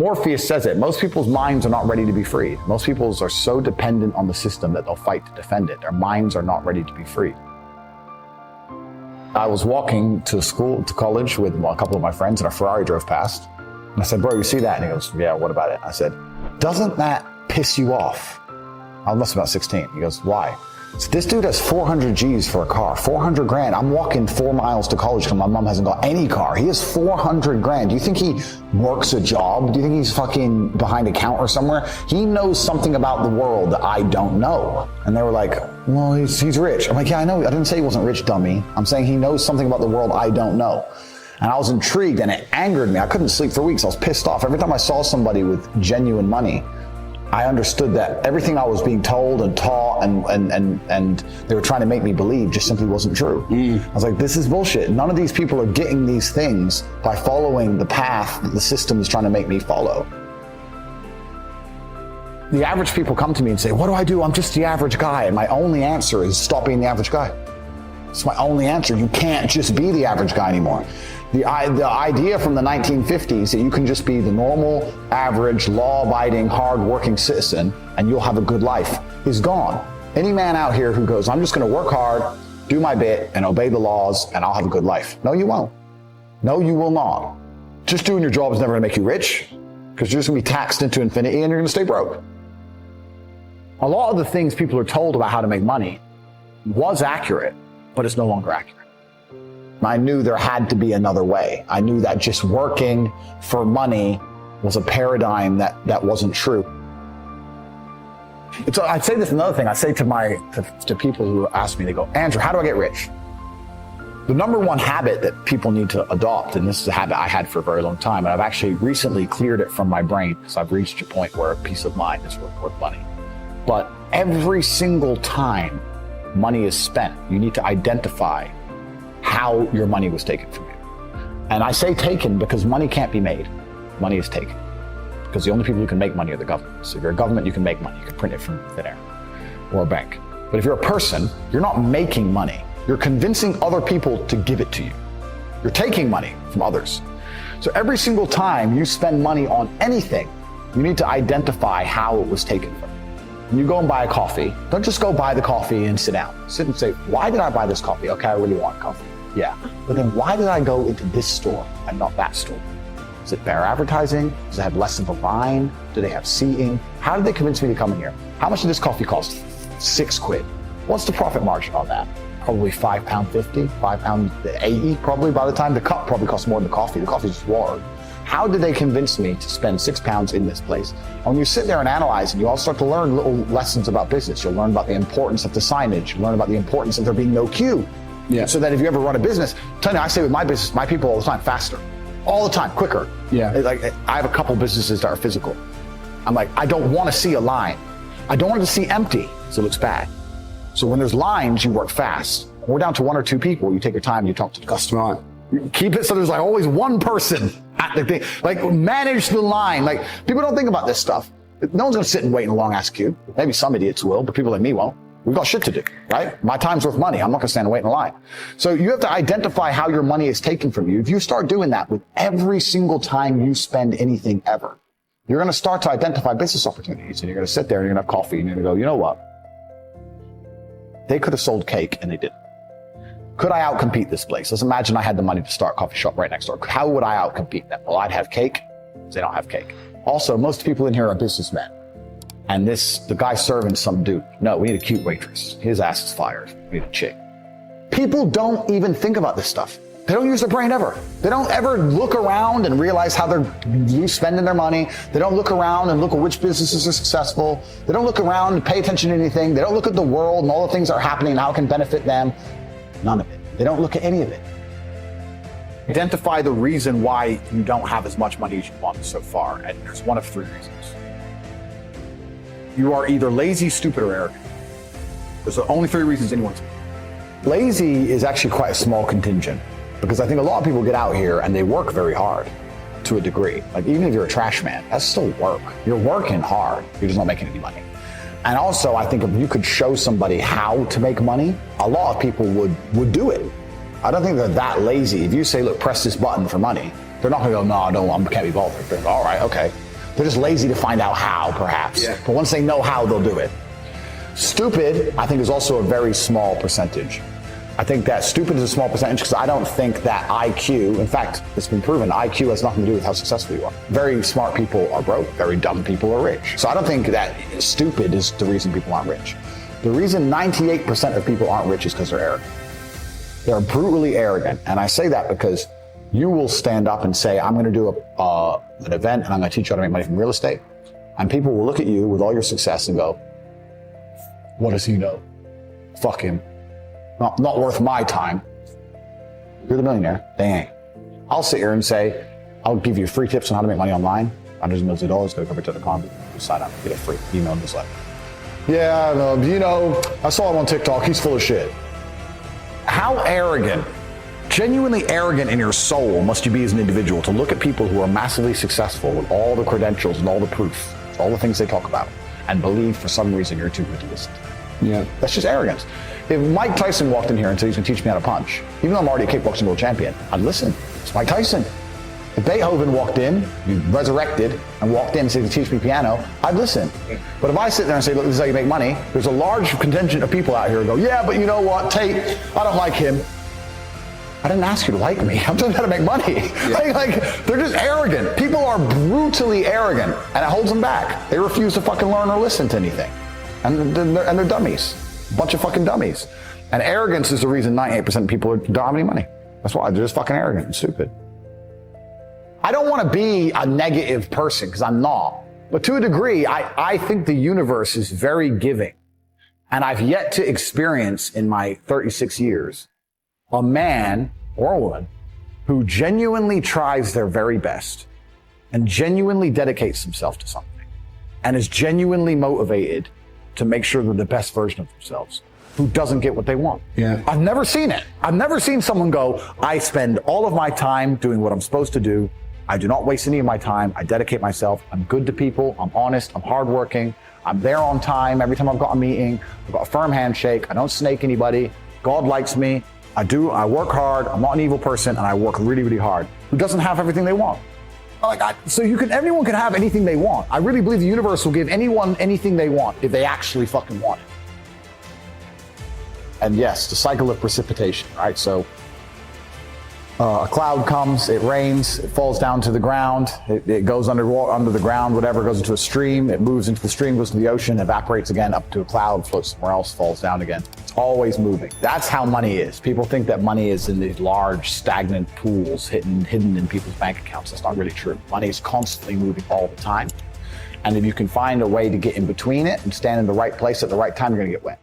Morpheus says it. Most people's minds are not ready to be freed. Most people are so dependent on the system that they'll fight to defend it. Their minds are not ready to be freed. I was walking to college with a couple of my friends, and a Ferrari drove past. And I said, bro, you see that? And he goes, yeah, what about it? I said, doesn't that piss you off? I was about 16. He goes, why? So this dude has 400 G's for a car, 400 grand. I'm walking 4 miles to college because my mom hasn't got any car. He has 400 grand. Do you think he works a job? Do you think he's fucking behind a counter somewhere? He knows something about the world that I don't know. And they were like, well, he's rich. I'm like, yeah, I know. I didn't say he wasn't rich, dummy. I'm saying he knows something about the world I don't know. And I was intrigued, and it angered me. I couldn't sleep for weeks. I was pissed off. Every time I saw somebody with genuine money, I understood that everything I was being told and taught and they were trying to make me believe just simply wasn't true. I was like, this is bullshit. None of these people are getting these things by following the path that the system is trying to make me follow. The average people come to me and say, what do I do? I'm just the average guy. And my only answer is stop being the average guy. It's my only answer. You can't just be the average guy anymore. The idea from the 1950s that you can just be the normal, average, law-abiding, hard-working citizen and you'll have a good life is gone. Any man out here who goes, I'm just going to work hard, do my bit, and obey the laws, and I'll have a good life. No, you won't. No, you will not. Just doing your job is never going to make you rich because you're just going to be taxed into infinity and you're going to stay broke. A lot of the things people are told about how to make money was accurate, but it's no longer accurate. I knew there had to be another way. I knew that just working for money was a paradigm that wasn't true. So I'd say this another thing. I say to people who ask me, they go, Andrew, how do I get rich? The number one habit that people need to adopt, and this is a habit I had for a very long time, and I've actually recently cleared it from my brain because I've reached a point where peace of mind is worth money. But every single time money is spent, you need to identify how your money was taken from you. And I say taken because money can't be made. Money is taken. Because the only people who can make money are the government. So if you're a government, you can make money. You can print it from thin air or a bank. But if you're a person, you're not making money. You're convincing other people to give it to you. You're taking money from others. So every single time you spend money on anything, you need to identify how it was taken from you. When you go and buy a coffee, don't just go buy the coffee and sit down. Sit and say, why did I buy this coffee? Okay, I really want coffee. Yeah. But then why did I go into this store and not that store? Is it better advertising? Does it have less of a line? Do they have seating? How did they convince me to come in here? How much did this coffee cost? £6. What's the profit margin on that? Probably £5.50, £5.80 probably by the time. The cup probably costs more than the coffee. The coffee is just water. How did they convince me to spend £6 in this place? And when you sit there and analyze and you all start to learn little lessons about business, you'll learn about the importance of the signage, you'll learn about the importance of there being no queue. Yeah. So that if you ever run a business, I say with my business, my people all the time, faster. All the time, quicker. Yeah. Like I have a couple businesses that are physical. I'm like, I don't want to see a line. I don't want to see empty, so it looks bad. So when there's lines, you work fast. When we're down to 1 or 2 people, you take your time, you talk to the customer. You keep it so there's like always one person at the thing. Like manage the line. Like people don't think about this stuff. No one's gonna sit and wait in a long ass queue. Maybe some idiots will, but people like me won't. We've got shit to do, right? My time's worth money. I'm not gonna stand and wait in a line. So you have to identify how your money is taken from you. If you start doing that with every single time you spend anything ever, you're gonna start to identify business opportunities, and you're gonna sit there and you're gonna have coffee and you're gonna go, you know what? They could have sold cake and they didn't. Could I outcompete this place? Let's imagine I had the money to start a coffee shop right next door. How would I outcompete them? Well, I'd have cake. They don't have cake. Also, most people in here are businessmen. And the guy serving some dude. No, we need a cute waitress. His ass is fired. We need a chick. People don't even think about this stuff. They don't use their brain ever. They don't ever look around and realize how they're spending their money. They don't look around and look at which businesses are successful. They don't look around and pay attention to anything. They don't look at the world and all the things that are happening and how it can benefit them. None of it. They don't look at any of it. Identify the reason why you don't have as much money as you want so far, and there's one of 3 reasons. You are either lazy, stupid, or arrogant. There's the only 3 reasons anyone's. Lazy is actually quite a small contingent, because I think a lot of people get out here and they work very hard to a degree. Like even if you're a trash man, that's still work. You're working hard, you're just not making any money. And also, I think if you could show somebody how to make money, a lot of people would do it. I don't think they're that lazy. If you say, look, press this button for money, They're not gonna go, no, I can't be bothered. They're all right, okay. They're just lazy to find out how, perhaps. Yeah. But once they know how, they'll do it. Stupid, I think, is also a very small percentage. I think that stupid is a small percentage because I don't think that IQ, in fact, it's been proven, IQ has nothing to do with how successful you are. Very smart people are broke, very dumb people are rich. So I don't think that stupid is the reason people aren't rich. The reason 98% of people aren't rich is because they're arrogant. They're brutally arrogant. And I say that because you will stand up and say, I'm going to do an event and I'm going to teach you how to make money from real estate. And people will look at you with all your success and go, what does he know? Fuck him. Not worth my time. You're the millionaire. They ain't. I'll sit here and say, I'll give you free tips on how to make money online. Hundreds of millions of dollars. Go to cultivate.com. Sign up. Get a free email newsletter. Yeah, you know, I saw him on TikTok. He's full of shit. How arrogant, genuinely arrogant in your soul must you be as an individual to look at people who are massively successful with all the credentials and all the proof, all the things they talk about, and believe for some reason you're too good to listen to. Yeah. That's just arrogance. If Mike Tyson walked in here and said he's going to teach me how to punch, even though I'm already a kickboxing world champion, I'd listen. It's Mike Tyson. If Beethoven walked in, resurrected, and walked in and said he's going to teach me piano, I'd listen. But if I sit there and say, look, this is how you make money, there's a large contingent of people out here who go, yeah, but you know what, Tate, I don't like him. I didn't ask you to like me. I'm telling you how to make money. Yeah. Like, they're just arrogant. People are brutally arrogant, and it holds them back. They refuse to fucking learn or listen to anything. And they're dummies. A bunch of fucking dummies. And arrogance is the reason 98% of people don't have any money. That's why they're just fucking arrogant and stupid. I don't want to be a negative person because I'm not. But to a degree, I think the universe is very giving. And I've yet to experience in my 36 years a man or a woman who genuinely tries their very best and genuinely dedicates themselves to something and is genuinely motivated to make sure they're the best version of themselves, who doesn't get what they want. Yeah. I've never seen it. I've never seen someone go, I spend all of my time doing what I'm supposed to do. I do not waste any of my time. I dedicate myself. I'm good to people. I'm honest. I'm hardworking. I'm there on time. Every time I've got a meeting, I've got a firm handshake. I don't snake anybody. God likes me. I work hard. I'm not an evil person, and I work really, really hard. Who doesn't have everything they want? Everyone can have anything they want. I really believe the universe will give anyone anything they want if they actually fucking want it. And yes, the cycle of precipitation, right? So a cloud comes, it rains, it falls down to the ground, it goes under the ground, whatever, goes into a stream, it moves into the stream, goes to the ocean, evaporates again up to a cloud, floats somewhere else, falls down again. It's always moving. That's how money is. People think that money is in these large, stagnant pools hidden in people's bank accounts. That's not really true. Money is constantly moving all the time. And if you can find a way to get in between it and stand in the right place at the right time, you're gonna get wet.